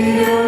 Hallelujah.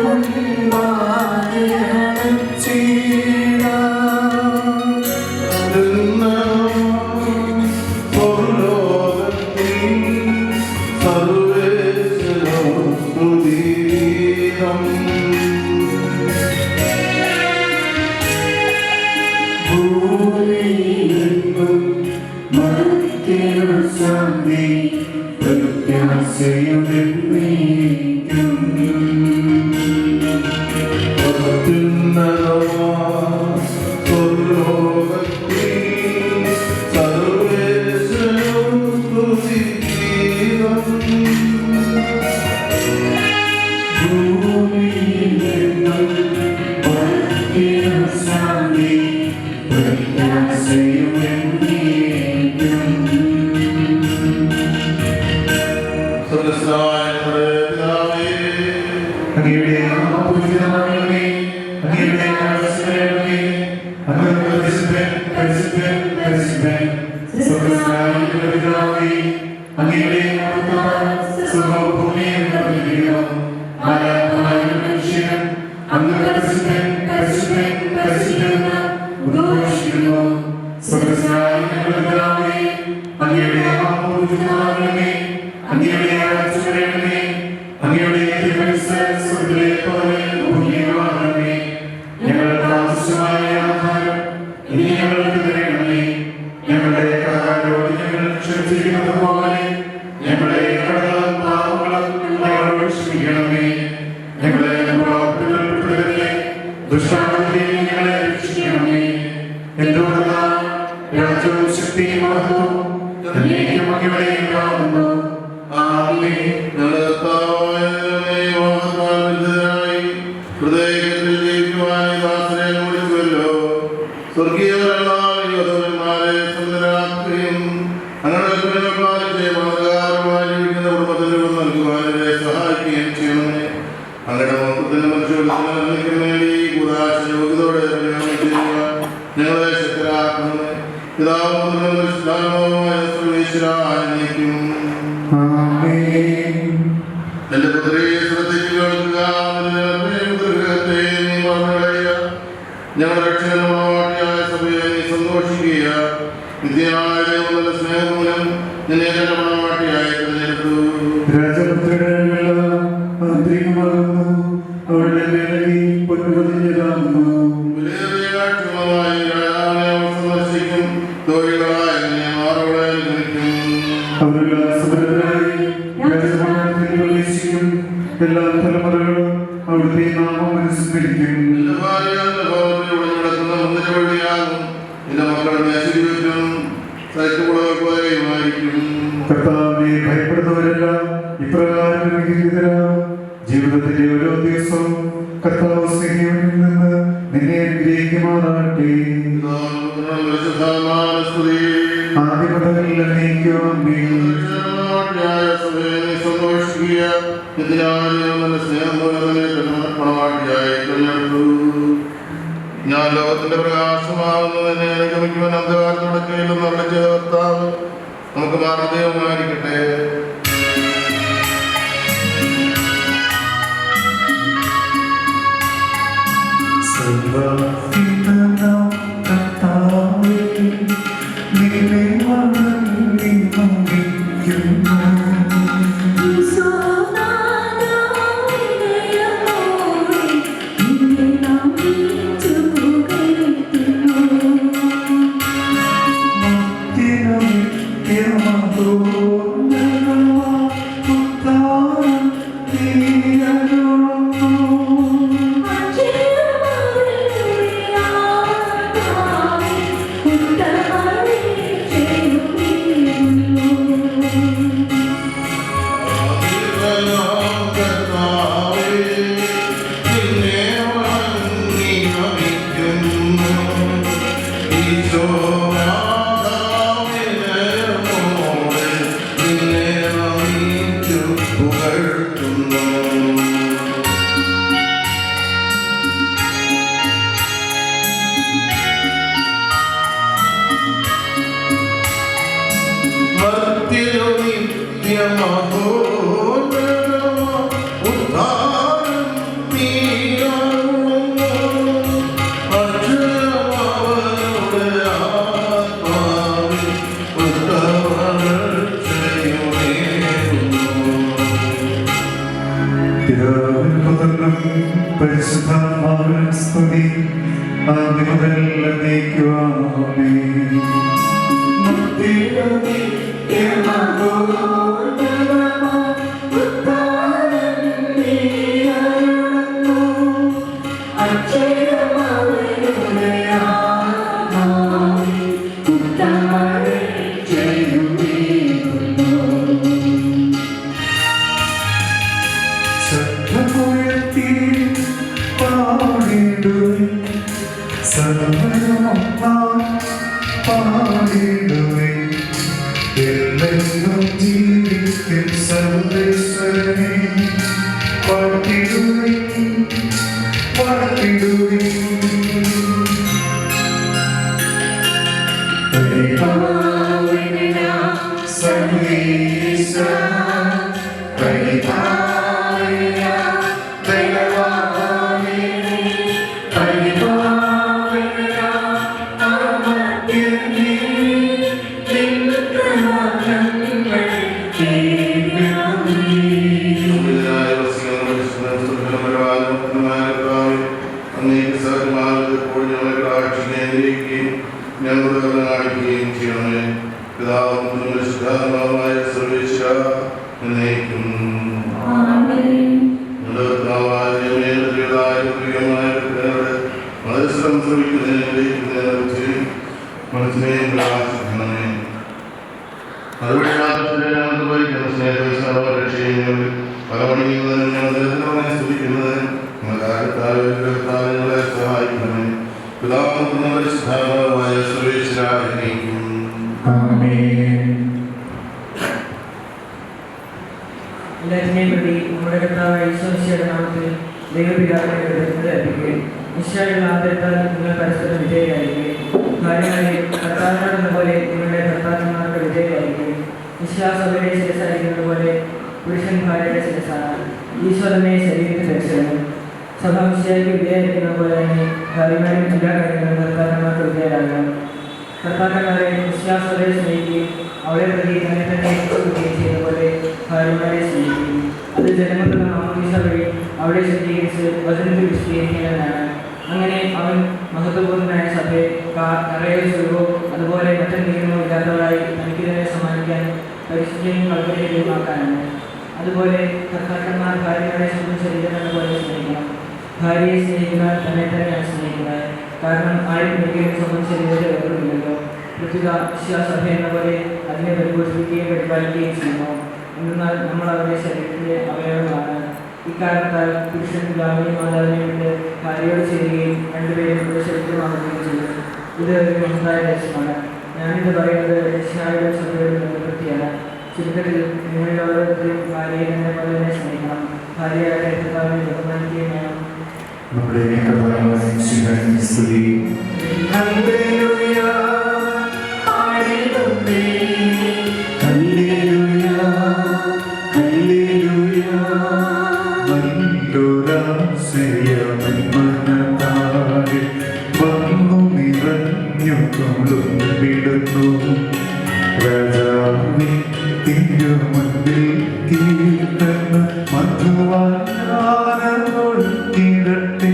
പരിശുദ്ധാത്മാവിൻ സ്തുതി ആദിമുതൽ എന്നേക്കുമാമേൻ. മധുവാനൊഴുകിടട്ടെ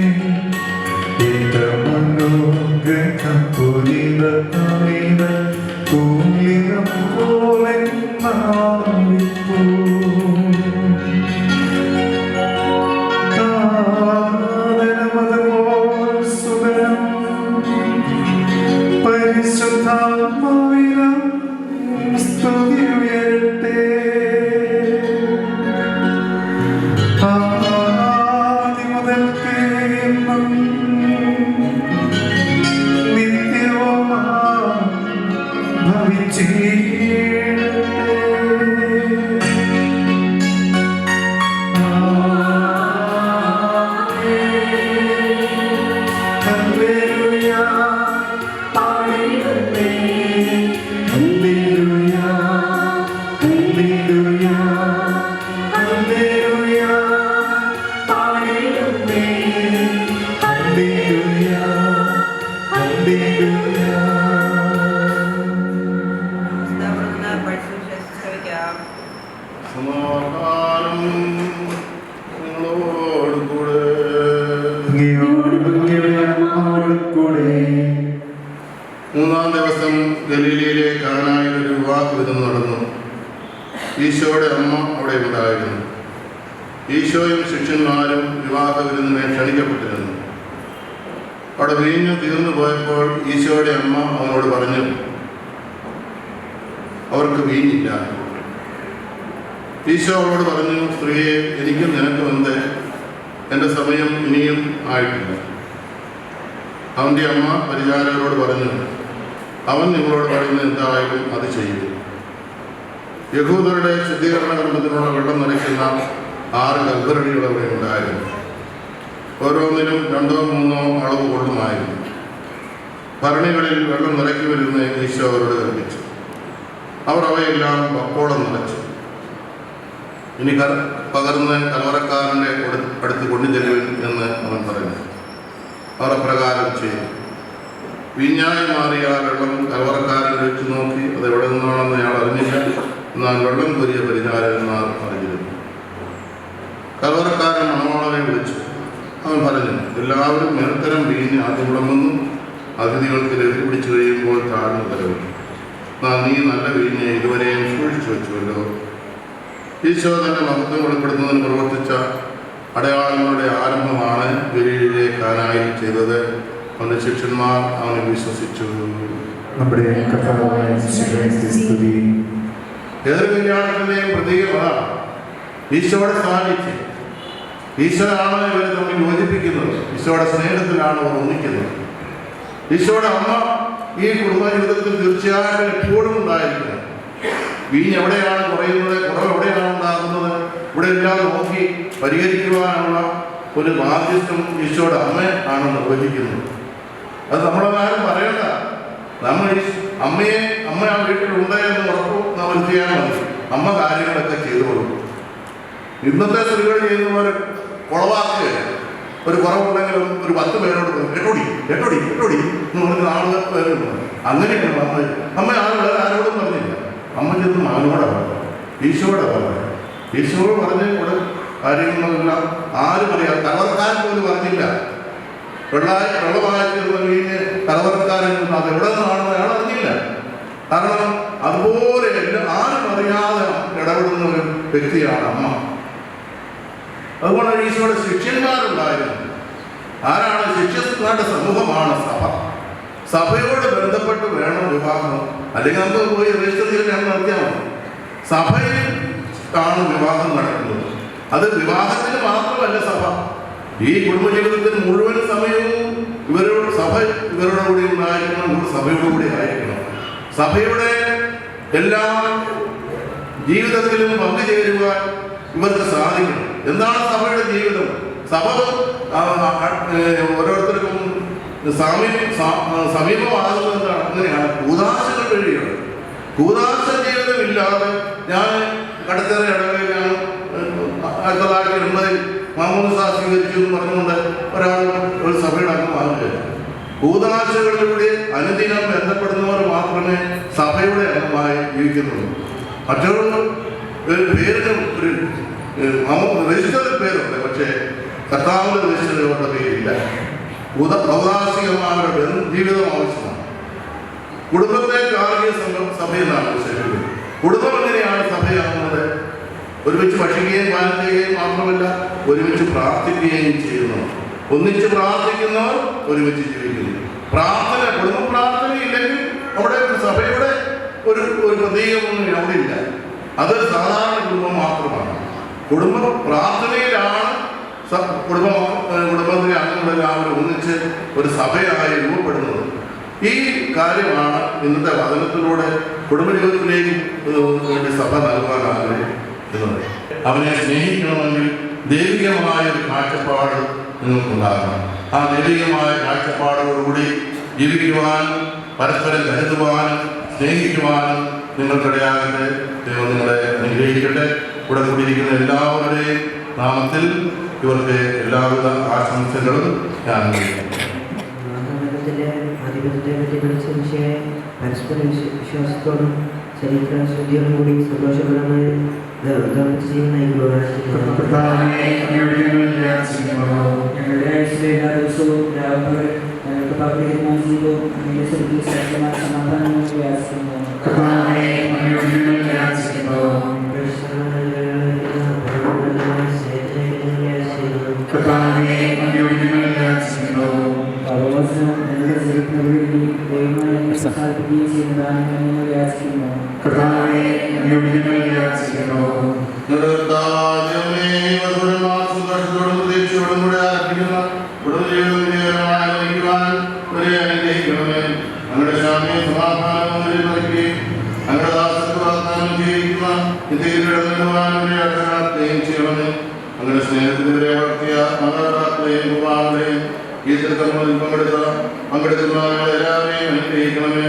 മൂന്നാം ദിവസം ഗലീലയിലെ കാനായിൽ ഒരു വിവാഹ വിരുന്ന് നടന്നു. ഈശോയുടെ അമ്മ അവിടെ ഉണ്ടായിരുന്നു. ഈശോയും ശിഷ്യന്മാരും വിവാഹ വിരുന്നിനെ ക്ഷണിക്കപ്പെട്ടിരുന്നു. അവിടെ വീഞ്ഞു തീർന്നു പോയപ്പോൾ ഈശോയുടെ അമ്മ അവനോട് പറഞ്ഞു, അവർക്ക് വീഞ്ഞില്ല. ഈശോ അവളോട് പറഞ്ഞു, സ്ത്രീയെ, എനിക്കും നിനക്കും എന്ത്? എൻ്റെ സമയം ഇനിയും ആയിട്ടില്ല. അവൻ്റെ അമ്മ പരിചാരകരോട് പറഞ്ഞു, അവൻ നിങ്ങളോട് പറയുന്നത് എന്തായാലും അത് ചെയ്യും. യഹൂദരുടെ ശുദ്ധീകരണ കർമ്മത്തിനുള്ള വെള്ളം നിറയ്ക്കുന്ന 6 കൽഭരണികൾ അവിടെ ഉണ്ടായിരുന്നു. ഓരോന്നിനും 2-3 അളവ് കൊള്ളുമായിരുന്നു. ഭരണികളിൽ വെള്ളം നിറയ്ക്കി വരുന്ന ഈശോ അവരോട് കൽപ്പിച്ചു. അവർ അവയെല്ലാം വപ്പോളം നിറച്ചു. ഇനി പകർന്ന് കലവറക്കാരൻ്റെ അടുത്ത് കൊണ്ടുചെല്ലുവിൻ എന്ന് അവൻ പറഞ്ഞു. അവർ അപ്രകാരം ചെയ്തു. വീഞ്ഞായി മാറിയ വെള്ളം കലവറക്കാരൻ ഒഴിച്ചു നോക്കി. അത് എവിടെ നിന്നാണെന്ന് അയാൾ അറിഞ്ഞില്ല. എന്നാൽ വെള്ളം കോരിയ പരിചാരകന്മാർ അറിഞ്ഞിരുന്നു. കലവറക്കാരൻ മണവാളനെ വിളിച്ചു. അവൻ പറഞ്ഞു, എല്ലാവരും മേൽത്തരം വീഞ്ഞ് ആദ്യം വിളമ്പുന്നു. അതിഥികൾക്ക് ലഹരി പിടിച്ചു കഴിയുമ്പോൾ താഴ്ന്നു തരവും. എന്നാൽ നീ നല്ല വീഞ്ഞ് ഇതുവരെയും സൂക്ഷിച്ചു വെച്ചുവല്ലോ. ഈശോ തന്റെ മഹത്വം വെളിപ്പെടുത്തുന്നതിന് പ്രവർത്തിച്ച അടയാളങ്ങളുടെ ആരംഭമാണ് ഗലീലയിലെ കാനായിൽ ചെയ്തത്. അവന്റെ ശിഷ്യന്മാർ അവനെ വിശ്വസിച്ചു. ഏതൊരു കല്യാണത്തിന്റെയും പ്രതീകമാണ് ഈശോയുടെ സാന്നിധ്യം. ഈശോയാണ് ഇവരെ തമ്മിൽ യോജിപ്പിക്കുന്നത്. ഈശോയുടെ സ്നേഹത്തിലാണ് അവർ ഒന്നിക്കുന്നത്. ഈശോയുടെ അമ്മ ഈ കുടുംബ ജീവിതത്തിൽ തീർച്ചയായിട്ടും എപ്പോഴും ഉണ്ടായിരിക്കുന്നത്. വീഞ്ഞ് എവിടെയാണ് കുറയുന്നത്, കുറവ് എവിടെയാണ് ഉണ്ടാകുന്നത്, ഇവിടെ എല്ലാം നോക്കി പരിഹരിക്കുവാനുള്ള ഒരു ബാധ്യസ്ഥം ഈശോയുടെ അമ്മ ആണ് നിർവഹിക്കുന്നത്. അത് നമ്മളെല്ലാവരും പറയണ്ട. നമ്മൾ അമ്മ ആ വീട്ടിലുണ്ട് എന്ന് ഉറപ്പ് വരുത്തിയാൽ മതി. അമ്മ കാര്യങ്ങളൊക്കെ ചെയ്തു കൊടുക്കും. ഇന്നത്തെ സ്ത്രീകൾ ചെയ്യുന്നവർ കുളവാക്കുകയല്ല. ഒരു കുറവുണ്ടെങ്കിലും ഒരു 10 പേരോട് എട്ടോടി എന്ന് പറഞ്ഞ് 4 പേരുണ്ട്. അങ്ങനെയാണ് അമ്മ വേറെ ആരോടും പറഞ്ഞില്ല. അമ്മ ചെന്ന് മകനോടെ പറഞ്ഞു, ഈശോയുടെ പറഞ്ഞു. ഈശോട് പറഞ്ഞ് കൂടെ കാര്യങ്ങളെല്ലാം ആരും അറിയാം. കലവറക്കാരൻ പോലും പറഞ്ഞില്ല. വെള്ളമായിരുന്ന വീഞ്ഞ് കലവറക്കാരൻ അത് എവിടെ നിന്നാണെന്ന് അയാൾ അറിഞ്ഞില്ല. കാരണം അതുപോലെ ആരും അറിയാതെ ഇടപെടുന്ന ഒരു വ്യക്തിയാണ് അമ്മ. അതുകൊണ്ട് ഈശോയുടെ ശിഷ്യന്മാരുണ്ടായിരുന്നു. ആരാണ് ശിഷ്യന്മാരുടെ സമൂഹമാണ് സഭ. സഭയോട് ബന്ധപ്പെട്ട് വേണം വിവാഹം. അല്ലെങ്കിൽ നമുക്ക് പോയി രജിസ്റ്റർ ചെയ്ത് നടത്തിയാൽ മതി. സഭയിൽ ആണ് വിവാഹം നടക്കുന്നത്. അത് വിവാഹത്തിന് മാത്രമല്ല സഭ. ഈ കുടുംബജീവിതത്തിന് മുഴുവൻ സമയവും ഇവരുടെ കൂടെ ഉണ്ടായിരിക്കണം. സഭയുടെ കൂടെ ആയിരിക്കണം. സഭയുടെ എല്ലാ ജീവിതത്തിലും പങ്കുചേരുവാൻ ഇവർക്ക് സാധിക്കണം. എന്താണ് സഭയുടെ ജീവിതം? സഭ ഓരോരുത്തർക്കും സമീപമാകുന്നത് എന്താണ്? അങ്ങനെയാണ് കൂദാശകൾ വഴിയാണ്. കൂദാശ ജീവിതമില്ലാതെ ഞാൻ കടത്തറ ഇടവകയിലാണ് 1980 മാമോദിസ സ്വീകരിച്ചു എന്ന് പറഞ്ഞുകൊണ്ട് ഒരാൾ ഒരു സഭയുടെ അംഗമാകുകയില്ല. കൂദാശകളിലൂടെ അനുദിനം ബന്ധപ്പെടുന്നവർ മാത്രമേ സഭയുടെ അംഗമായി ജീവിക്കുന്നുള്ളൂ. മറ്റൊരു പേരിനും ഒരു രജിസ്റ്ററിൽ പേരുണ്ട്, പക്ഷേ കർത്താവിന്റെ രജിസ്റ്ററിലുള്ള പേരില്ല. ഔദാസികമായ ജീവിതം ആവശ്യമാണ്. കുടുംബത്തെ കാർഗിക സഭയെന്നാണ് വിശേഷിക്കുന്നത്. കുടുംബം എങ്ങനെയാണ് സഭയാകുന്നത്? ഒരുമിച്ച് ഭക്ഷിക്കുകയും പാനം ചെയ്യുകയും മാത്രമല്ല, ഒരുമിച്ച് പ്രാർത്ഥിക്കുകയും ചെയ്യുന്നു. ഒന്നിച്ച് പ്രാർത്ഥിക്കുന്നവർ ഒരുമിച്ച് ജീവിക്കുന്നു. പ്രാർത്ഥന, കുടുംബ പ്രാർത്ഥന ഇല്ലെങ്കിൽ അവിടെ സഭയുടെ ഒരു പ്രതീകമൊന്നും അവിടെ ഇല്ല. അത് സാധാരണ കുടുംബം മാത്രമാണ്. കുടുംബ പ്രാർത്ഥനയിലാണ് കുടുംബത്തിലെ അംഗങ്ങളെല്ലാവരും ഒന്നിച്ച് ഒരു സഭയായി രൂപപ്പെടുന്നത്. ഈ കാര്യമാണ് ഇന്നത്തെ വചനത്തിലൂടെ കുടുംബജീവിതത്തിലേക്ക് വേണ്ടി സഭ നൽകുവാൻ ആഗ്രഹിക്കുന്നത്. അവനെ സ്നേഹിക്കണമെങ്കിൽ ദൈവികമായ ഒരു കാഴ്ചപ്പാട് നിങ്ങൾക്കുണ്ടാകണം. ആ ദൈവികമായ കാഴ്ചപ്പാടോടുകൂടി ജീവിക്കുവാനും പരസ്പരം കരുതുവാനും സ്നേഹിക്കുവാനും നിങ്ങൾക്കിടയാകട്ടെ. ദൈവം നിങ്ങളെ അനുഗ്രഹിക്കട്ടെ. ഇവിടെ കൂടിയിരിക്കുന്ന എല്ലാവരുടെയും നാമത്തിൽ ഇവർക്ക് എല്ലാവിധ ആശംസകളും ഞാൻ ആധിപത്യത്തെ പറ്റി പഠിച്ച വിഷയം പരസ്പര വിശ്വാസത്തോടും ചരിത്രശുദ്ധിയോടും കൂടി സന്തോഷപരമായി ജീവിതം നയിക്കുക. എല്ലാ ദിവസവും രാവിലെ ഞങ്ങൾക്ക് പകരുന്ന ജീവിതവും അങ്ങയുടെ സ്വർഗ്ഗീയ ശക്തമായ സമാധാനം വ്യാസിക്കുന്നു. അങ്ങനെ സ്നേഹത്തിനെതിരെ വളർത്തിയ മാതാപിതാക്കളെയും കുമാരനെയും ഈ തിരുക്കർമ്മത്തിൽ പങ്കെടുക്കുന്ന എല്ലാവരെയും അനുഗ്രഹിക്കണമേ.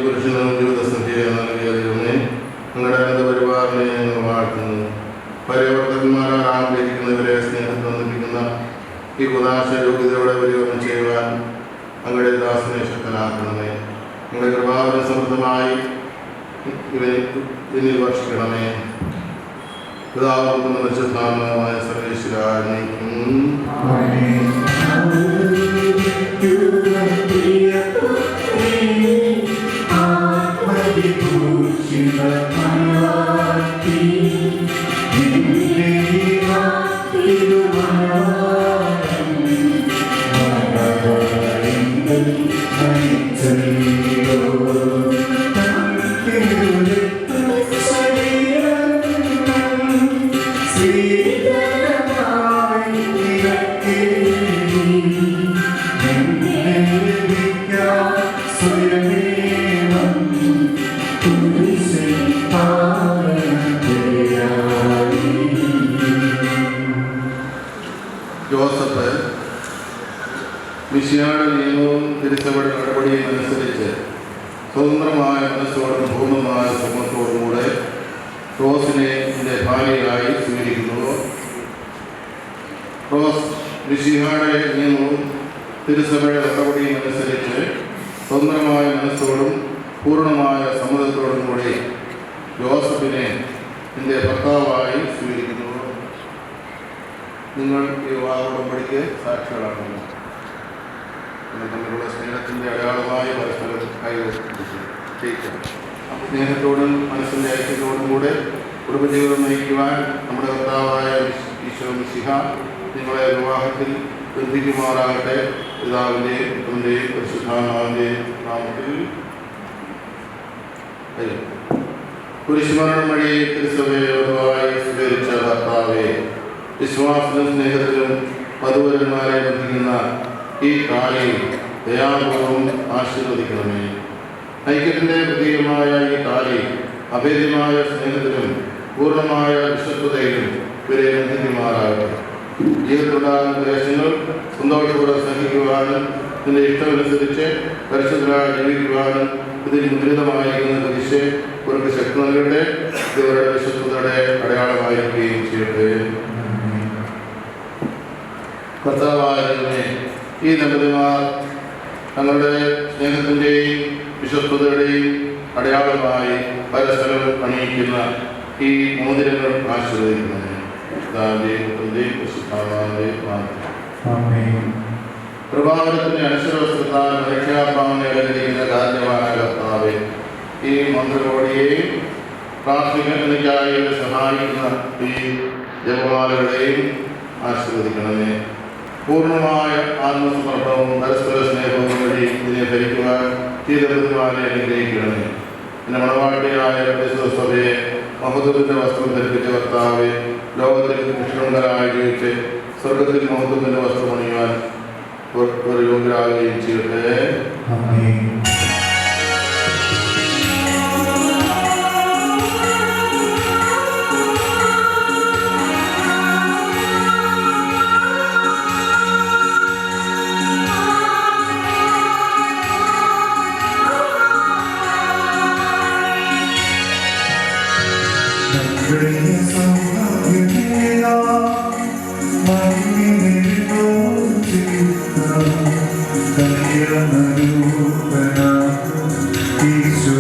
പുരുഷനും ജീവിതസന്ധ്യ നൽകിയറിയുന്നേ നിങ്ങളുടെ അനന്ത പരിപാലനെ ഞങ്ങൾ വാഴ്ത്തുന്നു. പരിവർത്തകന്മാരാൽ ആഗ്രഹിക്കുന്നവരെ സ്നേഹത്തിൽ വന്നിരിക്കുന്ന ഈ കുദാശ യോഗ്യതയോടെ പരിവർത്തനം ചെയ്യുവാൻ അങ്ങയുടെ ദാസനെ ശക്തനാക്കണമേ. നിങ്ങളുടെ കൃപാവന സമൃദ്ധമായി ഇവനിൽ വർഷിക്കണമേ. പിതാവും പരിശുദ്ധാത്മാവുമായ സർവേശ്വരായ ജോസഫ് മിശിഹായുടെ നിയമവും തിരുസഭയുടെ നടപടിയും അനുസരിച്ച് സ്വതന്ത്രമായ മനസ്സോടും പൂർണ്ണമായ ശ്രമത്തോടുകൂടെ റോസിനെ ഭാര്യയായി സ്വീകരിക്കുന്നു. റോസ് മിശിഹായുടെ നിയമവും തിരുസഭയുടെ നടപടിയും അനുസരിച്ച് സ്വതന്ത്രമായ മനസ്സോടും പൂർണ്ണമായ സമ്മതത്തോടും കൂടി ജോസഫിനെ എൻ്റെ ഭർത്താവായി സ്വീകരിക്കുന്നു. നിങ്ങൾ ഈ വിവാഹ ഉടമ്പടിക്ക് സാക്ഷികളാണ്. നിങ്ങൾ തമ്മിലുള്ള സ്നേഹത്തിൻ്റെ അടയാളമായി പരസ്പരം കൈവരിക്കും. സ്നേഹത്തോടും മനസ്സിൻ്റെ ഐക്യത്തോടും കൂടെ കുടുംബജീവിതം നയിക്കുവാൻ നമ്മുടെ കർത്താവായ ഈശോ മിശിഹ നിങ്ങളെ വിവാഹത്തിൽ ബന്ധിക്കുമാറാകട്ടെ. പിതാവിൻ്റെയും പുത്രൻ്റെയും പരിശുദ്ധാത്മാവിൻ്റെയും നാമത്തിൽ. കുരിശുമരണം വഴി തിരുസഭയെ സ്വീകരിച്ച കർത്താവേ, വിശ്വാസത്തിലും സ്നേഹത്തിലും വധുവരന്മാരെ ബന്ധിക്കുന്ന ഈ കാലി ദയാപൂർവം ആശീർവദിക്കണമേ. ഐക്യത്തിൻ്റെ പ്രതീകമായ ഈ കാലി അഭേദ്യമായ സ്നേഹത്തിലും പൂർണ്ണമായ വിശ്വസ്തതയിലും ഇവരെ ബന്ധിക്കുമാറാകട്ടെ. ജീവിതത്തിലുണ്ടാകുന്ന ക്ലേശങ്ങൾ സന്തോഷപൂർവ്വം സഹിക്കുവാനും ഇതിൻ്റെ ഇഷ്ടമനുസരിച്ച് പരിശുദ്ധരായി ജീവിക്കുവാനും ഇതിൽ മുദ്രിതമായിരിക്കുന്ന പരീക്ഷ ഇവർക്ക് ശക്തി നൽകട്ടെ. ഇവരുടെ വിശ്വസ്തയുടെ അടയാളമായിരിക്കുകയും ചെയ്യട്ടെ. കർത്താവായ ഈ ദമ്പതിമാർ തങ്ങളുടെ സ്നേഹത്തിൻ്റെയും വിശ്വസ്തതയുടെയും അടയാളമായി പരസ്പരം അണിയിക്കുന്ന ഈ മോതിരങ്ങൾ ആശീർവദിക്കുന്നത് പ്രഭാവനത്തിന്റെ അനശ്വരവസ്ത്രത്താൽ രക്ഷാഭാവനെ ലഭിക്കുന്ന കാര്യമായ കർത്താവേ, ഈ മന്ത്രകോടിയെയും പ്രാർത്ഥനയ്ക്കായി സഹായിക്കുന്ന ഈ ജപമാലകളെയും ആശീർവദിക്കണമേ. പൂർണ്ണമായ ആത്മസമർപ്പണവും പരസ്പര സ്നേഹവും വഴി ഇതിനെ ഭരിക്കുവാൻ ഈ ദമ്പതിമാരെ അനുഗ്രഹിക്കണമേ. എൻ്റെ മണവാട്ടിയായ സഭയെ മഹത്വത്തിൻ്റെ വസ്ത്രം ധരിപ്പിച്ച കർത്താവെ, ലോകത്തിൽ നിഷ്കളങ്കരായി ജീവിച്ച് സ്വർഗത്തിൽ മഹത്വത്തിൻ്റെ വസ്ത്രം അണിയുവാൻ ഒരു യോഗ്യരാകുകയും ചെയ്യട്ടെ. ഈശോ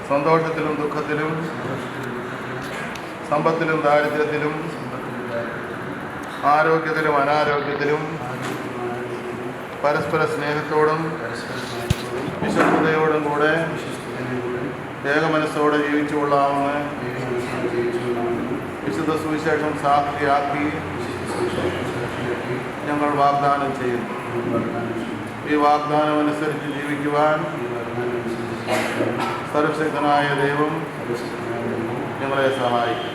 സന്തോഷത്തിലും ദുഃഖത്തിലും സമ്പത്തിലും ദാരിദ്ര്യത്തിലും ആരോഗ്യത്തിലും അനാരോഗ്യത്തിലും പരസ്പര സ്നേഹത്തോടും വിശ്വസ്തയോടും കൂടെ ഏകമനസ്സോടെ ജീവിച്ചു കൊള്ളാമെന്ന് വിശുദ്ധ സുവിശേഷം സാക്ഷിയാക്കി ഞങ്ങൾ വാഗ്ദാനം ചെയ്യുന്നു. ഈ വാഗ്ദാനം അനുസരിച്ച് ജീവിക്കുവാൻ സർവശക്തനായ ദൈവം ഞങ്ങളെ സഹായിക്കും.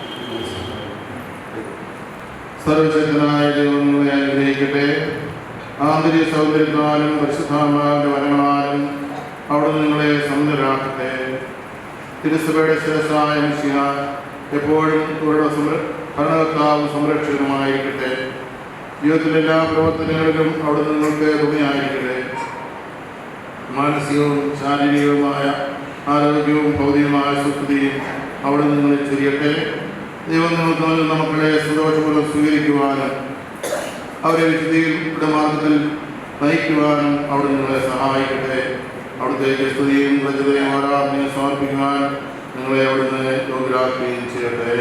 സർവശക്തനായ ദൈവം നിങ്ങളെ അനുഗ്രഹിക്കട്ടെ. ആന്തരിക സൗന്ദര്യത്താലും പരിശുദ്ധാത്മാവിന്റെ വരങ്ങളാലും അവിടെ നിങ്ങളെ സമുദ്രരാക്കട്ടെ. തിരുസഭയുടെ ശിരസ്സായ മിശിഹ എപ്പോഴും ഇവരുടെ ഭരണകർത്താവും സംരക്ഷകനുമായിരിക്കട്ടെ. ജീവിതത്തിലെ എല്ലാ പ്രവർത്തനങ്ങളിലും അവിടെ നിങ്ങൾക്ക് തുണയായിരിക്കട്ടെ. മാനസികവും ശാരീരികവുമായ ആരോഗ്യവും ഭൗതികമായ സുസ്ഥിതിയും അവിടെ നിങ്ങളെ ചൊരിയട്ടെ. ദൈവം നിങ്ങൾക്ക് നൽകുന്ന മക്കളെ സന്തോഷപൂർവ്വം സ്വീകരിക്കുവാനും അവരെ വിശുദ്ധിയുടെ മാർഗത്തിൽ നയിക്കുവാനും അവിടെ നിങ്ങളെ സഹായിക്കട്ടെ. അവിടുത്തെ സ്തുതിയും പ്രചോദനയും ആരാധനയും സമർപ്പിക്കുവാൻ നിങ്ങളെ അവിടുന്ന് യോഗ്യരാക്കുകയും ചെയ്യട്ടെ.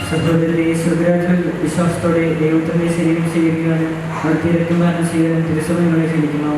സഹോദരരെ, സ്വർഗ്ഗരാജ്യത്തിൽ വിശ്വാസത്തോടെ ദൈവത്തിന്റെ ശരീരം സ്വീകരിക്കാനും അവിടുത്തെ രക്തപാനം ചെയ്യാനും തിരുസഭ നിങ്ങളെ ക്ഷണിക്കുന്നു.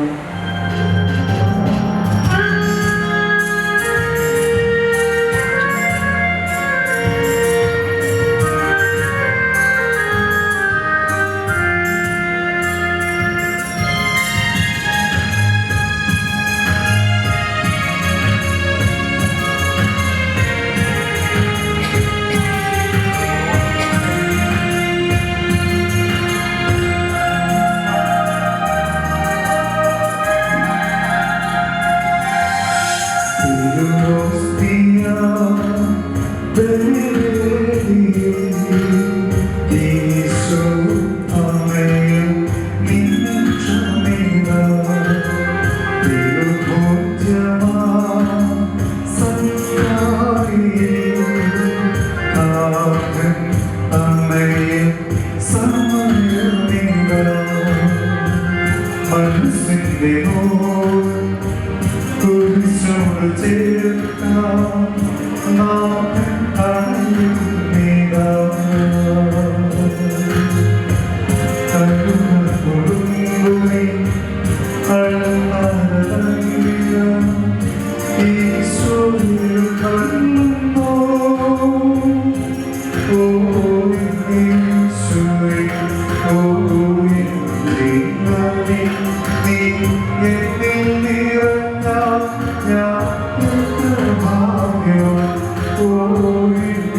Oh,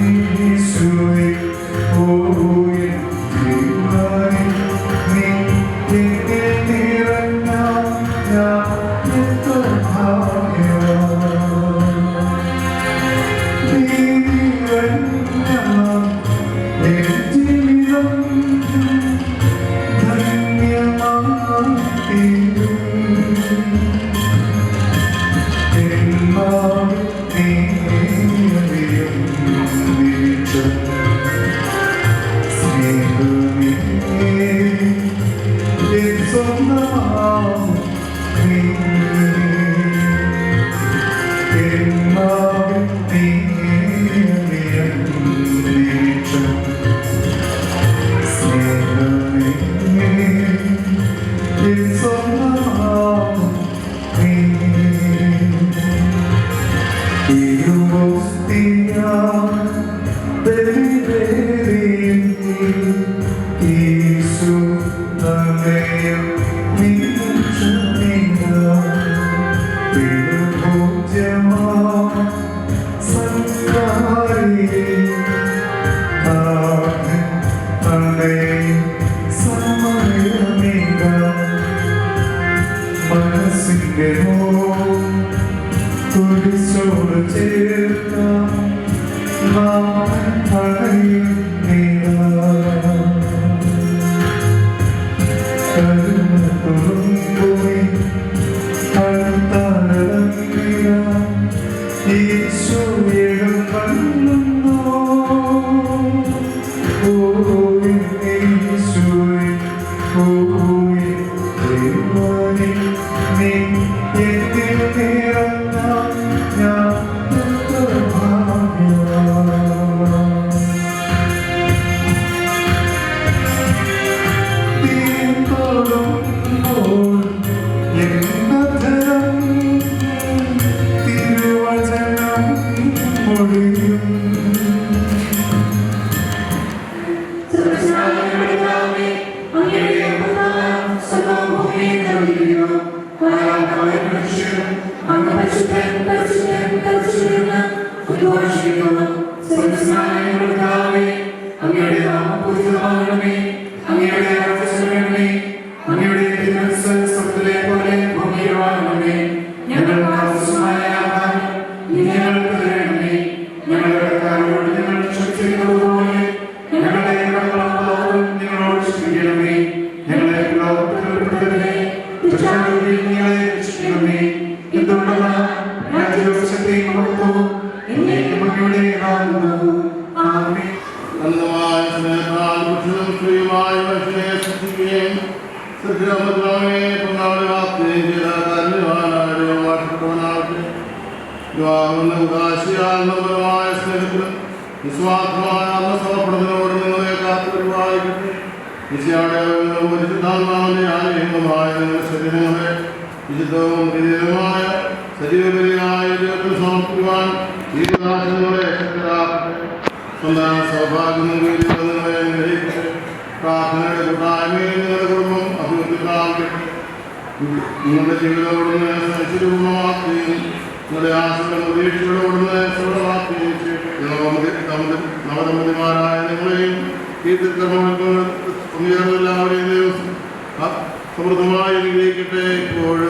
സമൃദ്ധമായി ഇപ്പോഴും